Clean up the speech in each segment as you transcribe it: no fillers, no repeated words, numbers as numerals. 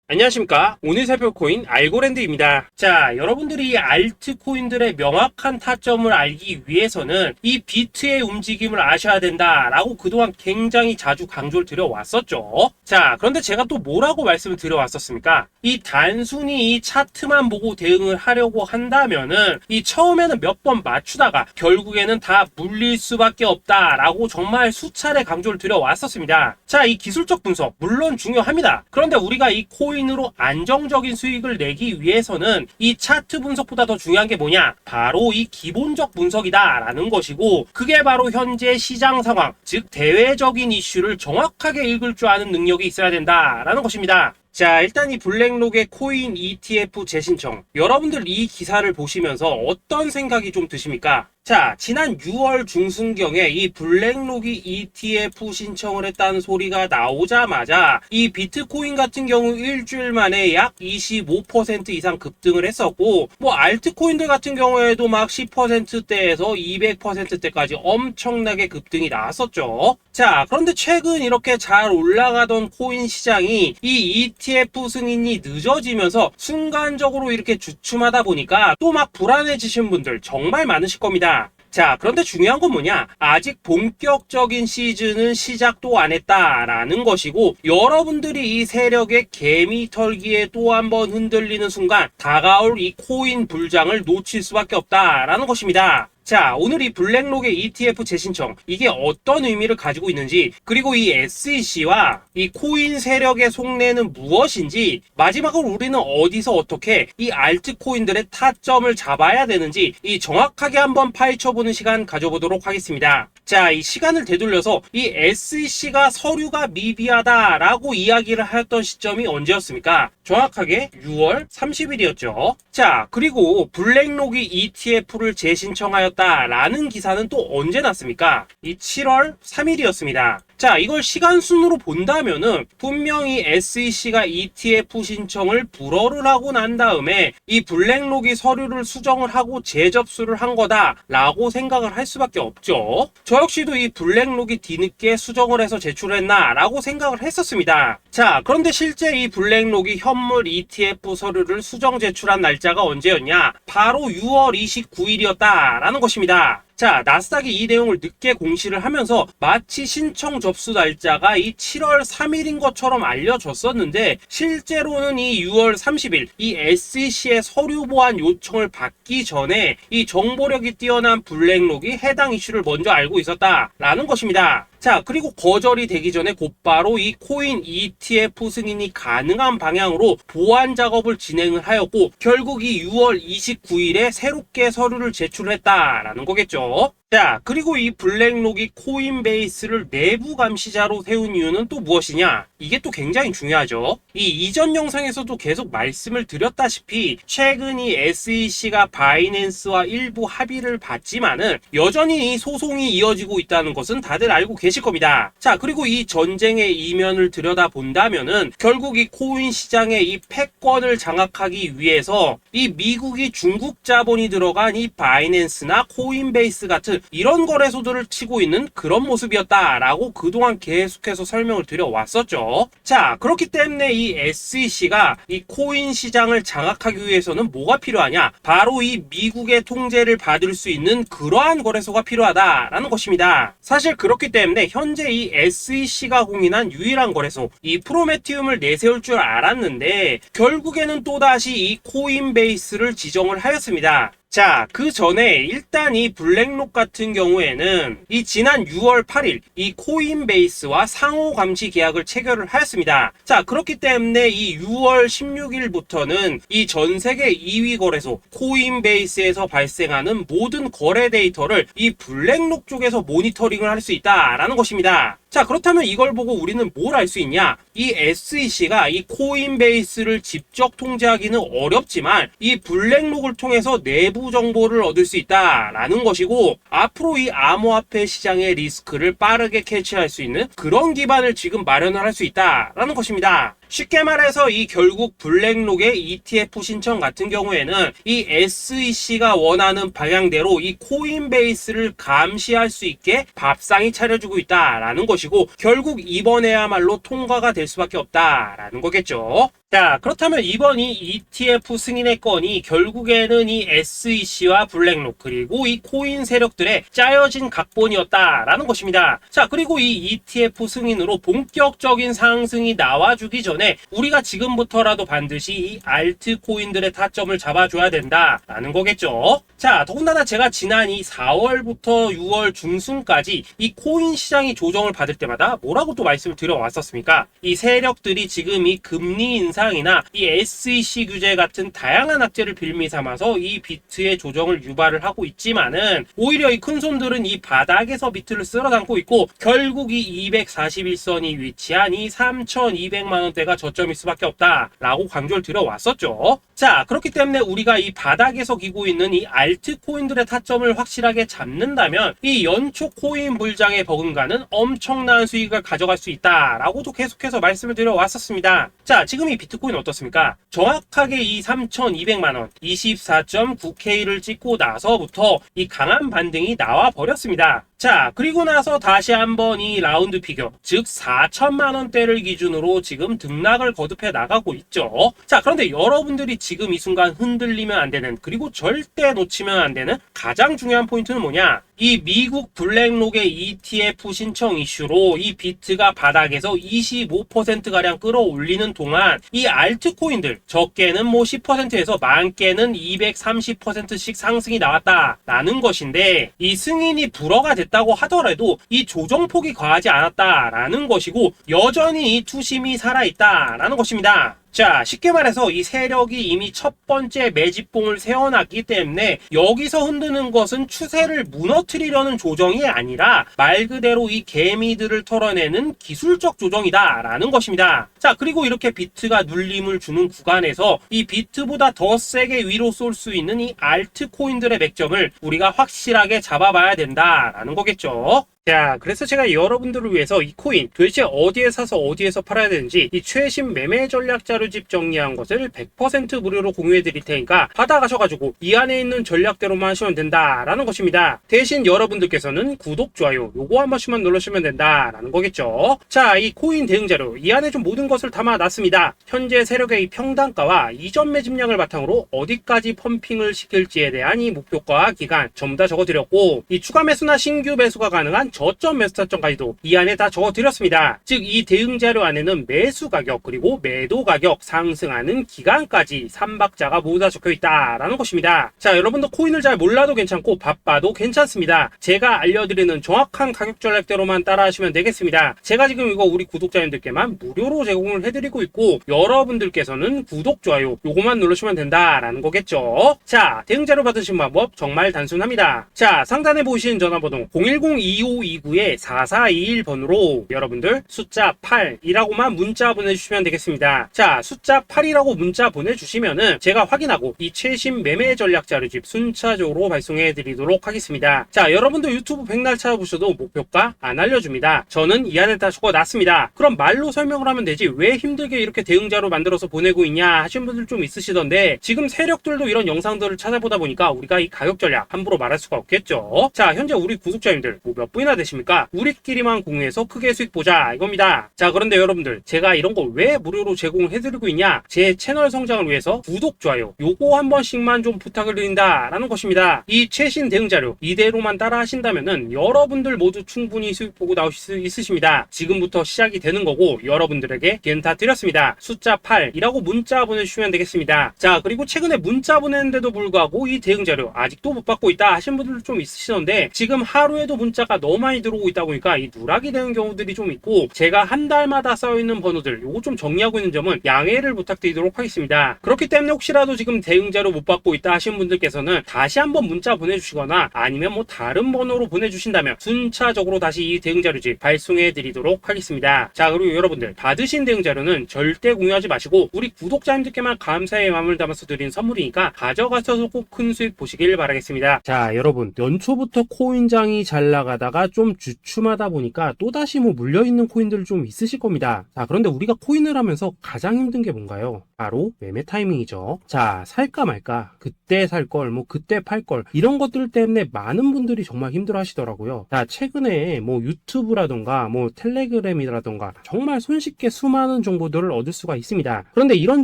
안녕하십니까. 오늘 살펴볼 코인 알고랜드입니다. 자, 여러분들이 이 알트코인들의 명확한 타점을 알기 위해서는 이 비트의 움직임을 아셔야 된다라고 그동안 굉장히 자주 강조를 드려왔었죠. 자, 그런데 제가 또 뭐라고 말씀을 드려왔었습니까? 이 단순히 이 차트만 보고 대응을 하려고 한다면은 이 처음에는 몇 번 맞추다가 결국에는 다 물릴 수밖에 없다라고 정말 수차례 강조를 드려왔었습니다. 자, 이 기술적 분석 물론 중요합니다. 그런데 우리가 이 코인으로 안정적인 수익을 내기 위해서는 이 차트 분석보다 더 중요한 게 뭐냐? 바로 이 기본적 분석이다 라는 것이고, 그게 바로 현재 시장 상황, 즉 대외적인 이슈를 정확하게 읽을 줄 아는 능력이 있어야 된다라는 것입니다. 자, 일단 이 블랙록의 코인 ETF 재신청, 여러분들 이 기사를 보시면서 어떤 생각이 좀 드십니까? 자, 지난 6월 중순경에 이 블랙록이 ETF 신청을 했다는 소리가 나오자마자 이 비트코인 같은 경우 일주일 만에 약 25% 이상 급등을 했었고, 뭐 알트코인들 같은 경우에도 막 10%대에서 200%대까지 엄청나게 급등이 나왔었죠. 자, 그런데 최근 이렇게 잘 올라가던 코인 시장이 이 ETF 승인이 늦어지면서 순간적으로 이렇게 주춤하다 보니까 또 막 불안해지신 분들 정말 많으실 겁니다. 자, 그런데 중요한 건 뭐냐? 아직 본격적인 시즌은 시작도 안 했다라는 것이고, 여러분들이 이 세력의 개미 털기에 또 한 번 흔들리는 순간 다가올 이 코인 불장을 놓칠 수밖에 없다라는 것입니다. 자, 오늘 이 블랙록의 ETF 재신청, 이게 어떤 의미를 가지고 있는지, 그리고 이 SEC와 이 코인 세력의 속내는 무엇인지, 마지막으로 우리는 어디서 어떻게 이 알트코인들의 타점을 잡아야 되는지 이 정확하게 한번 파헤쳐보는 시간 가져보도록 하겠습니다. 자, 이 시간을 되돌려서 이 SEC가 서류가 미비하다라고 이야기를 하였던 시점이 언제였습니까? 정확하게 6월 30일이었죠. 자, 그리고 블랙록이 ETF를 재신청하였다라는 기사는 또 언제 났습니까? 이 7월 3일이었습니다. 자, 이걸 시간순으로 본다면은 분명히 SEC가 ETF 신청을 불허를 하고 난 다음에 이 블랙록이 서류를 수정을 하고 재접수를 한 거다라고 생각을 할 수밖에 없죠. 저 역시도 이 블랙록이 뒤늦게 수정을 해서 제출했나라고 생각을 했었습니다. 자, 그런데 실제 이 블랙록이 현물 ETF 서류를 수정 제출한 날짜가 언제였냐? 바로 6월 29일이었다라는 것입니다. 자, 나스닥이 이 내용을 늦게 공시를 하면서 마치 신청 접수 날짜가 이 7월 3일인 것처럼 알려졌었는데, 실제로는 이 6월 30일 이 SEC의 서류 보완 요청을 받기 전에 이 정보력이 뛰어난 블랙록이 해당 이슈를 먼저 알고 있었다라는 것입니다. 자, 그리고 거절이 되기 전에 곧바로 이 코인 ETF 승인이 가능한 방향으로 보완 작업을 진행을 하였고, 결국 이 6월 29일에 새롭게 서류를 제출했다라는 거겠죠. 자, 그리고 이 블랙록이 코인베이스를 내부 감시자로 세운 이유는 또 무엇이냐? 이게 또 굉장히 중요하죠. 이 이전 영상에서도 계속 말씀을 드렸다시피 최근 이 SEC가 바이낸스와 일부 합의를 봤지만은 여전히 이 소송이 이어지고 있다는 것은 다들 알고 계실 겁니다. 자, 그리고 이 전쟁의 이면을 들여다본다면은 결국 이 코인 시장의 이 패권을 장악하기 위해서 이 미국이 중국 자본이 들어간 이 바이낸스나 코인베이스 같은 이런 거래소들을 치고 있는 그런 모습이었다라고 그동안 계속해서 설명을 드려왔었죠. 자, 그렇기 때문에 이 SEC가 이 코인 시장을 장악하기 위해서는 뭐가 필요하냐? 바로 이 미국의 통제를 받을 수 있는 그러한 거래소가 필요하다라는 것입니다. 사실 그렇기 때문에 현재 이 SEC가 공인한 유일한 거래소, 이 프로메티움을 내세울 줄 알았는데 결국에는 또다시 이 코인베이스를 지정을 하였습니다. 자, 그 전에 일단 이 블랙록 같은 경우에는 이 지난 6월 8일 이 코인베이스와 상호 감시 계약을 체결을 하였습니다. 자, 그렇기 때문에 이 6월 16일부터는 이 전 세계 2위 거래소 코인베이스에서 발생하는 모든 거래 데이터를 이 블랙록 쪽에서 모니터링을 할 수 있다라는 것입니다. 자, 그렇다면 이걸 보고 우리는 뭘 알 수 있냐? 이 SEC가 이 코인베이스를 직접 통제하기는 어렵지만 이 블랙록을 통해서 내부 정보를 얻을 수 있다라는 것이고, 앞으로 이 암호화폐 시장의 리스크를 빠르게 캐치할 수 있는 그런 기반을 지금 마련을 할 수 있다라는 것입니다. 쉽게 말해서 이 결국 블랙록의 ETF 신청 같은 경우에는 이 SEC가 원하는 방향대로 이 코인베이스를 감시할 수 있게 밥상이 차려주고 있다라는 것이고, 결국 이번에야말로 통과가 될 수밖에 없다라는 거겠죠. 자, 그렇다면 이번 이 ETF 승인의 건이 결국에는 이 SEC와 블랙록 그리고 이 코인 세력들의 짜여진 각본이었다라는 것입니다. 자, 그리고 이 ETF 승인으로 본격적인 상승이 나와주기 전에 우리가 지금부터라도 반드시 이 알트코인들의 타점을 잡아줘야 된다라는 거겠죠. 자, 더군다나 제가 지난 이 4월부터 6월 중순까지 이 코인 시장이 조정을 받을 때마다 뭐라고 또 말씀을 드려왔었습니까? 이 세력들이 지금 이 금리 인상이나 이 SEC 규제 같은 다양한 악재를 빌미 삼아서 이 비트의 조정을 유발을 하고 있지만은 오히려 이 큰손들은 이 바닥에서 비트를 쓸어 담고 있고 결국 이 241선이 위치한 이 3,200만 원대가 저점일 수밖에 없다라고 강조를 드려왔었죠. 자, 그렇기 때문에 우리가 이 바닥에서 기고 있는 이 알트코인들의 타점을 확실하게 잡는다면 이 연초 코인 불장의 버금가는 엄청난 수익을 가져갈 수 있다라고도 계속해서 말씀을 드려왔었습니다. 자, 지금 이 비트코인 어떻습니까? 정확하게 이 3,200만원 24.9K를 찍고 나서부터 이 강한 반등이 나와 버렸습니다. 자, 그리고 나서 다시 한번 이 라운드 피겨, 즉 4천만원대를 기준으로 지금 등락을 거듭해 나가고 있죠. 자, 그런데 여러분들이 지금 이 순간 흔들리면 안 되는, 그리고 절대 놓치면 안 되는 가장 중요한 포인트는 뭐냐? 이 미국 블랙록의 ETF 신청 이슈로 이 비트가 바닥에서 25%가량 끌어올리는 동안 이 알트코인들 적게는 뭐 10%에서 많게는 230%씩 상승이 나왔다라는 것인데, 이 승인이 불허가 됐다고 하더라도 이 조정폭이 과하지 않았다라는 것이고 여전히 이 투심이 살아있다라는 것입니다. 자, 쉽게 말해서 이 세력이 이미 첫 번째 매집봉을 세워놨기 때문에 여기서 흔드는 것은 추세를 무너뜨리려는 조정이 아니라 말 그대로 이 개미들을 털어내는 기술적 조정이다라는 것입니다. 자, 그리고 이렇게 비트가 눌림을 주는 구간에서 이 비트보다 더 세게 위로 쏠 수 있는 이 알트코인들의 맥점을 우리가 확실하게 잡아봐야 된다라는 거겠죠. 자, 그래서 제가 여러분들을 위해서 이 코인 도대체 어디에 사서 어디에서 팔아야 되는지 이 최신 매매 전략 자료집 정리한 것을 100% 무료로 공유해 드릴 테니까 받아가셔가지고 이 안에 있는 전략대로만 하시면 된다라는 것입니다. 대신 여러분들께서는 구독, 좋아요 요거 한 번씩만 눌러주시면 된다라는 거겠죠. 자, 이 코인 대응 자료 이 안에 좀 모든 것을 담아놨습니다. 현재 세력의 이 평단가와 이전 매집량을 바탕으로 어디까지 펌핑을 시킬지에 대한 이 목표가 기간 전부 다 적어드렸고, 이 추가 매수나 신규 매수가 가능한 저점 매수 타점까지도 이 안에 다 적어드렸습니다. 즉 이 대응 자료 안에는 매수 가격 그리고 매도 가격 상승하는 기간까지 3박자가 모두 다 적혀있다라는 것입니다. 자, 여러분도 코인을 잘 몰라도 괜찮고 바빠도 괜찮습니다. 제가 알려드리는 정확한 가격 전략대로만 따라하시면 되겠습니다. 제가 지금 이거 우리 구독자님들께만 무료로 제공을 해드리고 있고 여러분들께서는 구독, 좋아요 요거만 누르시면 된다라는 거겠죠. 자, 대응 자료 받으신 방법 정말 단순합니다. 자, 상단에 보이시는 전화번호 010-2529-4421번으로 여러분들 숫자 8이라고만 문자 보내주시면 되겠습니다. 자, 숫자 8이라고 문자 보내주시면은 제가 확인하고 이 최신 매매 전략 자료집 순차적으로 발송해 드리도록 하겠습니다. 자, 여러분도 유튜브 백날 찾아보셔도 목표가 안 알려줍니다. 저는 이 안에 다 적어놨습니다. 그럼 말로 설명을 하면 되지 왜 힘들게 이렇게 대응 자료 만들어서 보내고 있냐 하신 분들 좀 있으시던데, 지금 세력들도 이런 영상들을 찾아보다 보니까 우리가 이 가격 전략 함부로 말할 수가 없겠죠. 자, 현재 우리 구독자님들 뭐 몇 분이나 되십니까? 우리끼리만 공유해서 크게 수익 보자 이겁니다. 자, 그런데 여러분들 제가 이런 거 왜 무료로 제공을 해드리고 있냐? 제 채널 성장을 위해서 구독, 좋아요 요거 한 번씩만 좀 부탁을 드린다 라는 것입니다. 이 최신 대응 자료 이대로만 따라 하신다면은 여러분들 모두 충분히 수익 보고 나오실 수 있으십니다. 지금부터 시작이 되는 거고 여러분들에게 기회는 다 드렸습니다. 숫자 8이라고 문자 보내주시면 되겠습니다. 자, 그리고 최근에 문자 보냈는데도 불구하고 이 대응 자료 아직도 못 받고 있다 하신 분들도 좀 있으시던데, 지금 하루에도 문자가 너무 많이 들어오고 있다 보니까 이 누락이 되는 경우들이 좀 있고 제가 한 달마다 쌓여있는 번호들 요거 좀 정리하고 있는 점은 양해를 부탁드리도록 하겠습니다. 그렇기 때문에 혹시라도 지금 대응 자료 못 받고 있다 하신 분들께서는 다시 한번 문자 보내주시거나 아니면 뭐 다른 번호로 보내주신다면 순차적으로 다시 이 대응 자료집 발송해 드리도록 하겠습니다. 자, 그리고 여러분들 받으신 대응 자료는 절대 공유하지 마시고 우리 구독자님들께만 감사의 마음을 담아서 드린 선물이니까 가져가셔서 꼭 큰 수익 보시길 바라겠습니다. 자, 여러분 연초부터 코인장이 잘 나가다가 경기가 좀 주춤하다 보니까 또다시 뭐 물려있는 코인들 좀 있으실 겁니다. 자, 그런데 우리가 코인을 하면서 가장 힘든 게 뭔가요? 바로 매매 타이밍이죠. 자, 살까 말까, 그때 살 걸, 뭐 그때 팔 걸, 이런 것들 때문에 많은 분들이 정말 힘들어 하시더라고요. 자, 최근에 뭐 유튜브라던가 뭐 텔레그램이라던가 정말 손쉽게 수많은 정보들을 얻을 수가 있습니다. 그런데 이런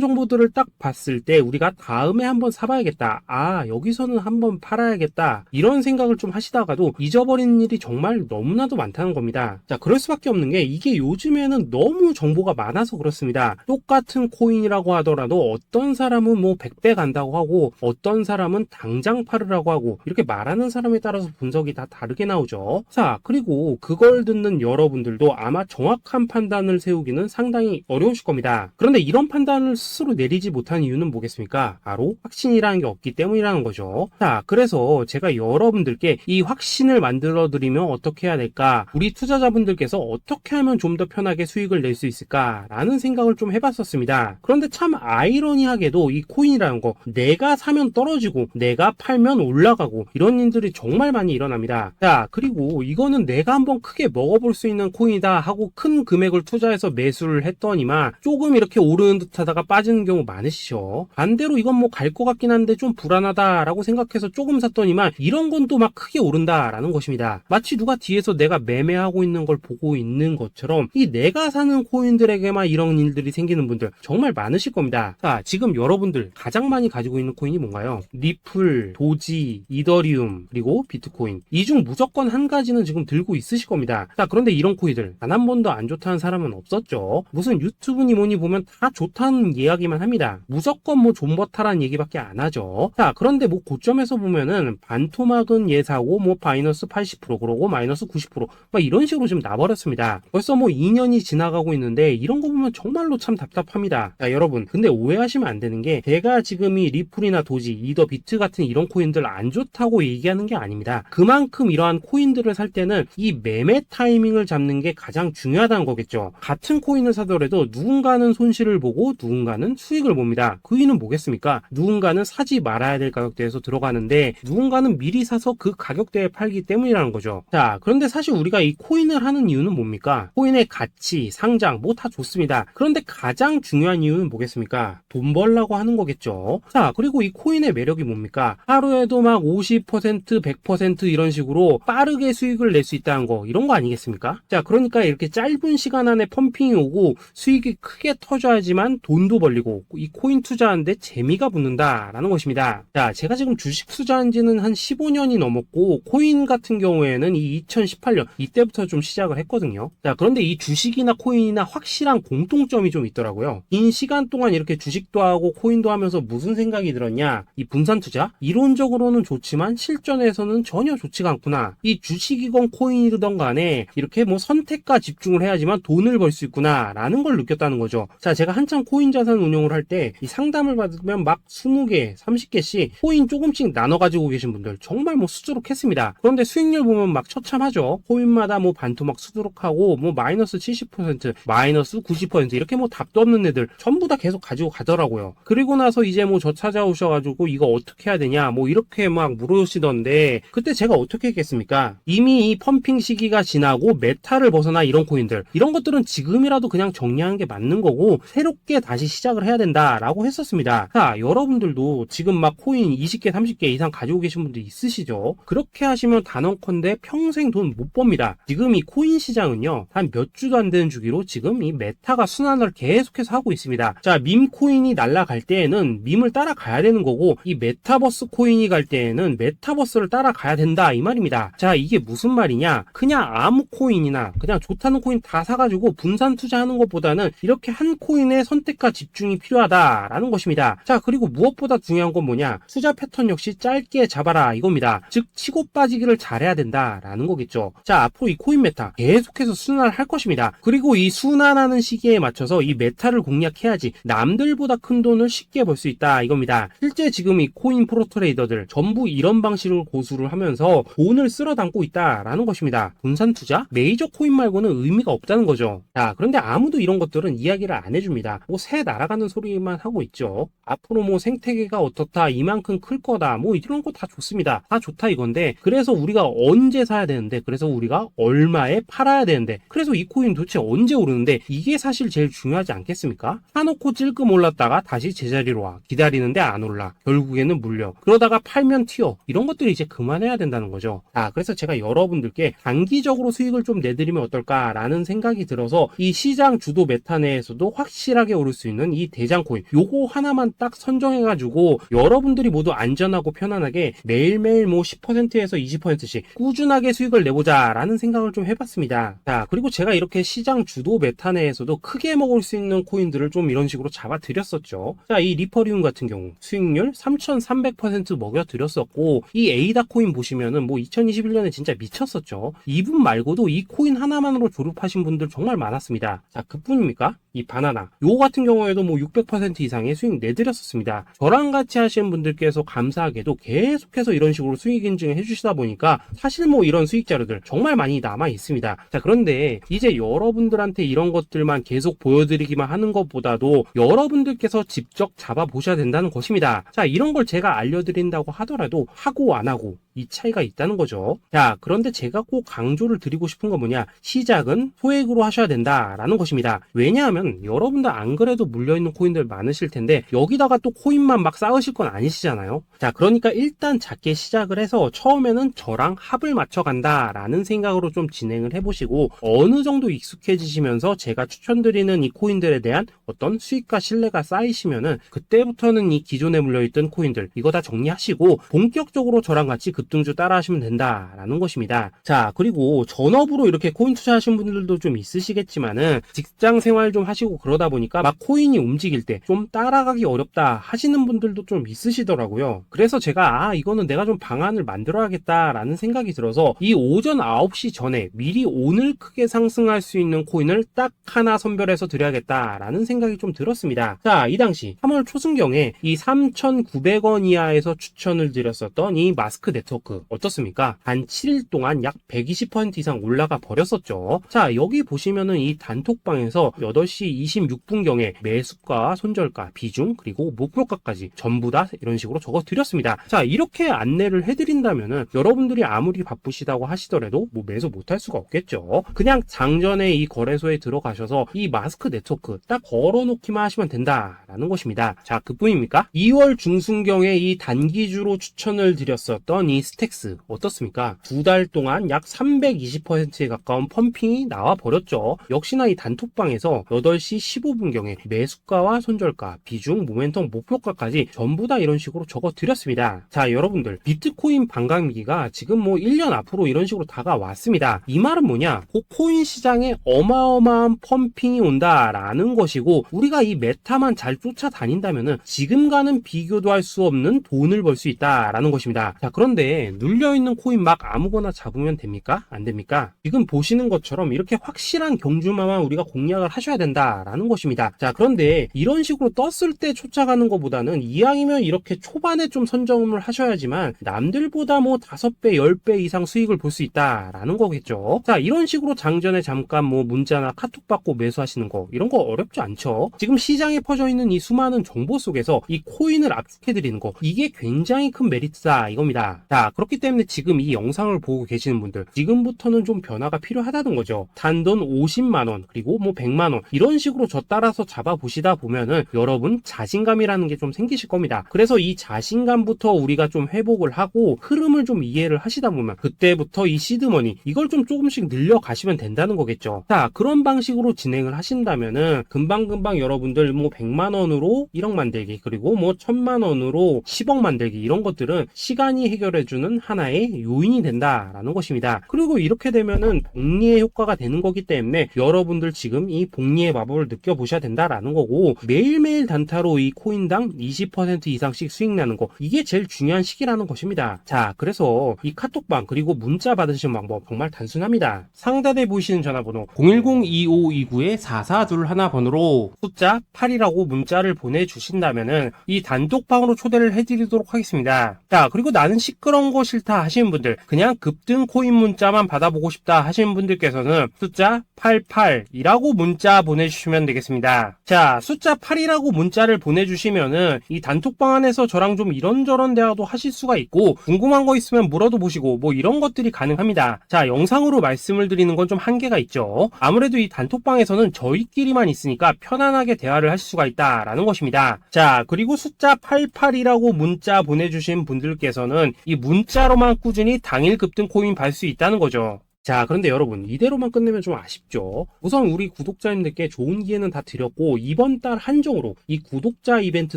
정보들을 딱 봤을 때 우리가 다음에 한번 사봐야겠다, 아 여기서는 한번 팔아야겠다, 이런 생각을 좀 하시다가도 잊어버리는 일이 정말 너무나도 많다는 겁니다. 자, 그럴 수밖에 없는 게 이게 요즘에는 너무 정보가 많아서 그렇습니다. 똑같은 코인이라고 하더라도 어떤 사람은 뭐 100배 간다고 하고 어떤 사람은 당장 팔으라고 하고, 이렇게 말하는 사람에 따라서 분석이 다 다르게 나오죠. 자, 그리고 그걸 듣는 여러분들도 아마 정확한 판단을 세우기는 상당히 어려우실 겁니다. 그런데 이런 판단을 스스로 내리지 못한 이유는 뭐겠습니까? 바로 확신이라는 게 없기 때문이라는 거죠. 자, 그래서 제가 여러분들께 이 확신을 만들어 드리면 어떻게 해야 될까, 우리 투자자분들께서 어떻게 하면 좀 더 편하게 수익을 낼 수 있을까 라는 생각을 좀 해봤었습니다. 그런데 참 아이러니하게도 이 코인이라는 거, 내가 사면 떨어지고 내가 팔면 올라가고 이런 일들이 정말 많이 일어납니다. 자, 그리고 이거는 내가 한번 크게 먹어볼 수 있는 코인이다 하고 큰 금액을 투자해서 매수를 했더니만 조금 이렇게 오르는 듯 하다가 빠지는 경우 많으시죠. 반대로 이건 뭐 갈 것 같긴 한데 좀 불안하다라고 생각해서 조금 샀더니만 이런 건 또 막 크게 오른다라는 것입니다. 마치 누가 뒤에서 내가 매매하고 있는 걸 보고 있는 것처럼 이 내가 사는 코인들에게만 이런 일들이 생기는 분들 정말 많으실 겁니다. 자, 지금 여러분들 가장 많이 가지고 있는 코인이 뭔가요? 리플, 도지, 이더리움, 그리고 비트코인. 이 중 무조건 한 가지는 지금 들고 있으실 겁니다. 자, 그런데 이런 코인들 단 한 번도 안 좋다는 사람은 없었죠. 무슨 유튜브니 뭐니 보면 다 좋다는 이야기만 합니다. 무조건 뭐 존버타라는 얘기밖에 안 하죠. 자, 그런데 뭐 고점에서 보면은 반토막은 예사고 뭐 마이너스 80% 그러고 마이너스 90% 막 이런 식으로 지금 나버렸습니다. 벌써 뭐 2년이 지나가고 있는데 이런 거 보면 정말로 참 답답합니다. 자, 여러분 근데 오해하시면 안 되는 게 제가 지금 이 리플이나 도지, 이더, 비트 같은 이런 코인들 안 좋다고 얘기하는 게 아닙니다. 그만큼 이러한 코인들을 살 때는 이 매매 타이밍을 잡는 게 가장 중요하다는 거겠죠. 같은 코인을 사더라도 누군가는 손실을 보고 누군가는 수익을 봅니다. 그 이유는 뭐겠습니까? 누군가는 사지 말아야 될 가격대에서 들어가는데 누군가는 미리 사서 그 가격대에 팔기 때문이라는 거죠. 자, 그런데 사실 우리가 이 코인을 하는 이유는 뭡니까? 코인의 가치, 상장 뭐 다 좋습니다. 그런데 가장 중요한 이유는 뭐겠습니까? 돈 벌라고 하는 거겠죠. 자, 그리고 이 코인의 매력이 뭡니까? 하루에도 막 50%, 100% 이런 식으로 빠르게 수익을 낼 수 있다는 거, 이런 거 아니겠습니까? 자, 그러니까 이렇게 짧은 시간 안에 펌핑이 오고 수익이 크게 터져야지만 돈도 벌리고 이 코인 투자하는데 재미가 붙는다라는 것입니다. 자, 제가 지금 주식 투자한 지는 한 15년이 넘었고 코인 같은 경우에는 이 2018년 이때부터 좀 시작을 했거든요. 자, 그런데 이 주식이나 코인이나 확실한 공통점이 좀 있더라고요. 긴 시간 동안 이렇게 주식도 하고 코인도 하면서 무슨 생각이 들었냐? 이 분산 투자? 이론적으로는 좋지만 실전에서는 전혀 좋지가 않구나. 이 주식이건 코인이든 간에 이렇게 뭐 선택과 집중을 해야지만 돈을 벌 수 있구나 라는 걸 느꼈다는 거죠. 자, 제가 한참 코인 자산 운용을 할 때 이 상담을 받으면 막 20개, 30개씩 코인 조금씩 나눠 가지고 계신 분들 정말 뭐 수두룩했습니다. 그런데 수익률 보면 막 처참하죠. 코인마다 뭐 반토막 수두룩하고 뭐 마이너스 70%, 마이너스 90% 이렇게 뭐 답도 없는 애들 전부 다 계속 가지고 가더라고요. 그리고 나서 이제 뭐 저 찾아오셔가지고 이거 어떻게 해야 되냐 뭐 이렇게 막 물으시던데 그때 제가 어떻게 했겠습니까? 이미 이 펌핑 시기가 지나고 메타를 벗어나 이런 코인들, 이런 것들은 지금이라도 그냥 정리하는 게 맞는 거고 새롭게 다시 시작을 해야 된다라고 했었습니다. 자, 여러분들도 지금 막 코인 20개, 30개 이상 가지고 계신 분들 있으시죠? 그렇게 하시면 단언컨대 평생 돈 못 법니다. 지금 이 코인 시장은요, 한 몇 주도 안 되는 주기로 지금 이 메타가 순환을 계속해서 하고 있습니다. 자, 밈 코인이 날아갈 때에는 밈을 따라가야 되는 거고 이 메타버스 코인이 갈 때에는 메타버스를 따라가야 된다 이 말입니다. 자, 이게 무슨 말이냐? 그냥 아무 코인이나 그냥 좋다는 코인 다 사가지고 분산 투자하는 것보다는 이렇게 한 코인의 선택과 집중이 필요하다라는 것입니다. 자, 그리고 무엇보다 중요한 건 뭐냐? 투자 패턴 역시 짧게 잡아라 이겁니다. 즉 치고 빠지기를 잘해야 된다라는 거겠죠. 자, 앞으로 이 코인 메타 계속해서 순환을 할 것입니다. 그리고 이 순환하는 시기에 맞춰서 이 메타를 공략해야지 남들보다 큰 돈을 쉽게 벌 수 있다 이겁니다. 실제 지금 이 코인 프로 트레이더들 전부 이런 방식을 고수를 하면서 돈을 쓸어 담고 있다라는 것입니다. 분산 투자? 메이저 코인 말고는 의미가 없다는 거죠. 자, 그런데 아무도 이런 것들은 이야기를 안 해줍니다. 뭐 새 날아가는 소리만 하고 있죠. 앞으로 뭐 생태계가 어떻다, 이만큼 클 거다, 뭐 이런 거 다 좋습니다. 다 좋다 이건데 그래서 우리가 언제 사야 되는데, 그래서 우리가 얼마에 팔아야 되는데, 그래서 이 코인 도대체 언제 오르는데, 이게 사실 제일 중요하지 않겠습니까? 사놓고 찔끔 올랐다가 다시 제자리로 와, 기다리는데 안 올라, 결국에는 물려, 그러다가 팔면 튀어, 이런 것들이 이제 그만해야 된다는 거죠. 그래서 제가 여러분들께 단기적으로 수익을 좀 내드리면 어떨까라는 생각이 들어서 이 시장 주도 메타 내에서도 확실하게 오를 수 있는 이 대장 코인, 요거 하나만 딱 선정해가지고 여러분들이 모두 안전하고 편안하게 매일매일 뭐 10%에서 20%씩 꾸준하게 수익을 내보자 라는 생각을 좀 해봤습니다. 자, 그리고 제가 이렇게 시장 주도 메타 내에서도 크게 먹을 수 있는 코인들을 좀 이런 식으로 잡아드렸었죠. 자, 이 리퍼리움 같은 경우 수익률 3300% 먹여드렸었고, 이 에이다 코인 보시면은 뭐 2021년에 진짜 미쳤었죠. 이분 말고도 이 코인 하나만으로 졸업하신 분들 정말 많았습니다. 자, 그뿐입니까? 이 바나나, 요거 같은 경우에도 뭐 600% 이상의 수익 내드렸었습니다. 저랑 같이 하시는 분들께서 감사하게도 계속해서 이런 식으로 수익 인증을 해주시다 보니까 사실 뭐 이런 수익 자료들 정말 많이 남아 있습니다. 자, 그런데 이제 여러분들한테 이런 것들만 계속 보여드리기만 하는 것보다도 여러분들께서 직접 잡아보셔야 된다는 것입니다. 자, 이런 걸 제가 알려드린다고 하더라도 하고 안 하고 이 차이가 있다는 거죠. 자, 그런데 제가 꼭 강조를 드리고 싶은 건 뭐냐, 시작은 소액으로 하셔야 된다라는 것입니다. 왜냐하면 여러분들 안 그래도 물려있는 코인들 많으실 텐데 여기다가 또 코인만 막 쌓으실 건 아니시잖아요. 자, 그러니까 일단 작게 시작을 해서 처음에는 저랑 합을 맞춰 간다라는 생각으로 좀 진행을 해보시고, 어느 정도 익숙해지시면서 제가 추천드리는 이 코인들에 대한 어떤 수익과 신뢰가 쌓이시면은 그때부터는 이 기존에 물려있던 코인들 이거 다 정리하시고 본격적으로 저랑 같이 급등주 따라 하시면 된다라는 것입니다. 자, 그리고 전업으로 이렇게 코인 투자하시는 분들도 좀 있으시겠지만은 직장 생활 좀 하시고 그러다 보니까 막 코인이 움직일 때 좀 따라가기 어렵다 하시는 분들도 좀 있으시더라고요. 그래서 제가 이거는 내가 좀 방안을 만들어야겠다라는 생각이 들어서 이 오전 9시 전에 미리 오늘 크게 상승할 수 있는 코인을 딱 하나 선별해서 드려야겠다라는 생각이 좀 들었습니다. 자, 이 당시 3월 초순경에 이 3,900원 이하에서 추천을 드렸었던 이 마스크 네트워크 어떻습니까? 단 7일 동안 약 120% 이상 올라가 버렸었죠. 자, 여기 보시면은 이 단톡방에서 8시 26분경에 매수가, 손절가, 비중, 그리고 목표가까지 전부 다 이런 식으로 적어 드렸습니다. 자, 이렇게 안내를 해드린다면은 여러분들이 아무리 바쁘시다고 하시더라도 뭐 매수 못할 수가 없겠죠. 그냥 장전에 이 거래소에 들어가셔서 이 마스크 네트워크 딱 걸어놓기만 하시면 된다라는 것입니다. 자, 그뿐입니까? 2월 중순경에 이 단기주로 추천을 드렸었던 이 스택스 어떻습니까? 2달 동안 약 320%에 가까운 펌핑이 나와 버렸죠. 역시나 이 단톡방에서 8시 15분경에 매수가와 손절가, 비중, 모멘텀, 목표가까지 전부 다 이런 식으로 적어 드렸습니다. 자, 여러분들 비트코인 반감기가 지금 뭐 1년 앞으로 이런 식으로 다가왔습니다. 이 말은 뭐냐? 코인 시장에 어마어마한 펌핑이 온다라는 것이고, 우리가 이 메타만 잘 쫓아다닌다면은 지금과는 비교도 할 수 없는 돈을 벌 수 있다라는 것입니다. 자, 그런데 눌려있는 코인 막 아무거나 잡으면 됩니까? 안 됩니까? 지금 보시는 것처럼 이렇게 확실한 경주마만 우리가 공략을 하셔야 된다라는 것입니다. 자, 그런데 이런 식으로 떴을 때 쫓아가는 것보다는 이왕이면 이렇게 초반에 좀 선점을 하셔야지만 남들보다 뭐 5배, 10배 이상 수익을 볼 수 있다라는 거겠죠. 자, 이런 식으로 장전에 잠깐 뭐 문자나 카톡 받고 매수하시는 거 이런 거 어렵지 않죠. 지금 시장에 퍼져 있는 이 수많은 정보 속에서 이 코인을 압축해드리는 거, 이게 굉장히 큰 메리트다 이겁니다. 자, 그렇기 때문에 지금 이 영상을 보고 계시는 분들 지금부터는 좀 변화가 필요하다는 거죠. 단돈 50만원 그리고 뭐 100만원 이런 식으로 저 따라서 잡아보시다 보면은 여러분 자신감이라는 게 좀 생기실 겁니다. 그래서 이 자신감부터 우리가 좀 회복을 하고 흐름을 좀 이해를 하시다 보면 그때부터 이 시드머니 이걸 좀 조금씩 늘려가시면 된다는 거겠죠. 자, 그런 방식으로 진행을 하신다면은 금방금방 여러분들 뭐 100만원으로 1억 만들기, 그리고 뭐 1000만원으로 10억 만들기, 이런 것들은 시간이 해결해주는 하나의 요인이 된다라는 것입니다. 그리고 이렇게 되면은 복리의 효과가 되는 거기 때문에 여러분들 지금 이 복리의 마법을 느껴보셔야 된다라는 거고, 매일매일 단타로 이 코인당 20% 이상씩 수익 나는 거, 이게 제일 중요한 시기라는 것입니다. 자, 그래서 이 카톡방 그리고 문자 받으시는 방법 정말 단순합니다. 상단에 보이시는 전화번호 010-2529-4421번으로 그리고 숫자 8이라고 문자를 보내주신다면은 이 단톡방으로 초대를 해드리도록 하겠습니다. 자, 그리고 나는 시끄러운 거 싫다 하시는 분들, 그냥 급등 코인 문자만 받아보고 싶다 하시는 분들께서는 숫자 88이라고 문자 보내주시면 되겠습니다. 자, 숫자 8이라고 문자를 보내주시면은 이 단톡방 안에서 저랑 좀 이런저런 대화도 하실 수가 있고, 궁금한 거 있으면 물어도 보시고 뭐 이런 것들이 가능합니다. 자, 영상으로 말씀을 드리는 건 좀 한계가 있죠. 아무래도 이 단톡방에서는 저희끼리만 있으니까 편안하게 대화를 할 수가 있다라는 것입니다. 자, 그리고 숫자 88이라고 문자 보내주신 분들께서는 이 문자로만 꾸준히 당일 급등 코인 받을 수 있다는 거죠. 자, 그런데 여러분, 이대로만 끝내면 좀 아쉽죠. 우선 우리 구독자님들께 좋은 기회는 다 드렸고, 이번 달 한정으로 이 구독자 이벤트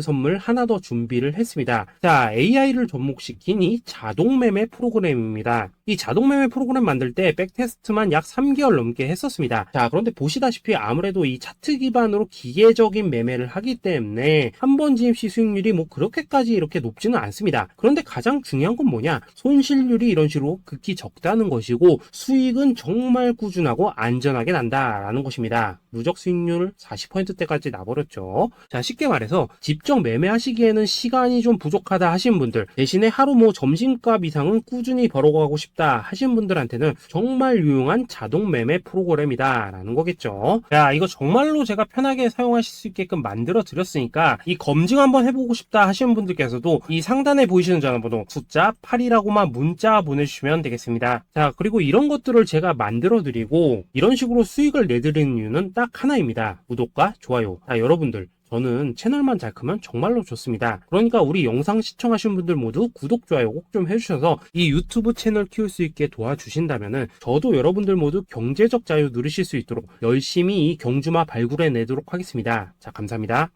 선물 하나 더 준비를 했습니다. 자, AI를 접목시킨 이 자동매매 프로그램입니다. 이 자동매매 프로그램 만들 때 백테스트만 약 3개월 넘게 했었습니다. 자, 그런데 보시다시피 아무래도 이 차트 기반으로 기계적인 매매를 하기 때문에 한 번 지입 시 수익률이 뭐 그렇게까지 이렇게 높지는 않습니다. 그런데 가장 중요한 건 뭐냐? 손실률이 이런 식으로 극히 적다는 것이고, 수익은 정말 꾸준하고 안전하게 난다라는 것입니다. 누적 수익률 40%대까지 나버렸죠. 자, 쉽게 말해서 직접 매매하시기에는 시간이 좀 부족하다 하신 분들, 대신에 하루 뭐 점심값 이상은 꾸준히 벌어가고 싶다 하신 분들한테는 정말 유용한 자동 매매 프로그램이다 라는 거겠죠. 자, 이거 정말로 제가 편하게 사용하실 수 있게끔 만들어 드렸으니까 이 검증 한번 해보고 싶다 하시는 분들께서도 이 상단에 보이시는 전화번호 숫자 8이라고만 문자 보내주시면 되겠습니다. 자, 그리고 이런 것들을 제가 만들어 드리고 이런 식으로 수익을 내드리는 이유는 딱 하나입니다. 구독과 좋아요. 자, 여러분들, 저는 채널만 잘 크면 정말로 좋습니다. 그러니까 우리 영상 시청하신 분들 모두 구독, 좋아요 꼭 좀 해주셔서 이 유튜브 채널 키울 수 있게 도와주신다면은 저도 여러분들 모두 경제적 자유 누리실 수 있도록 열심히 이 경주마 발굴해 내도록 하겠습니다. 자, 감사합니다.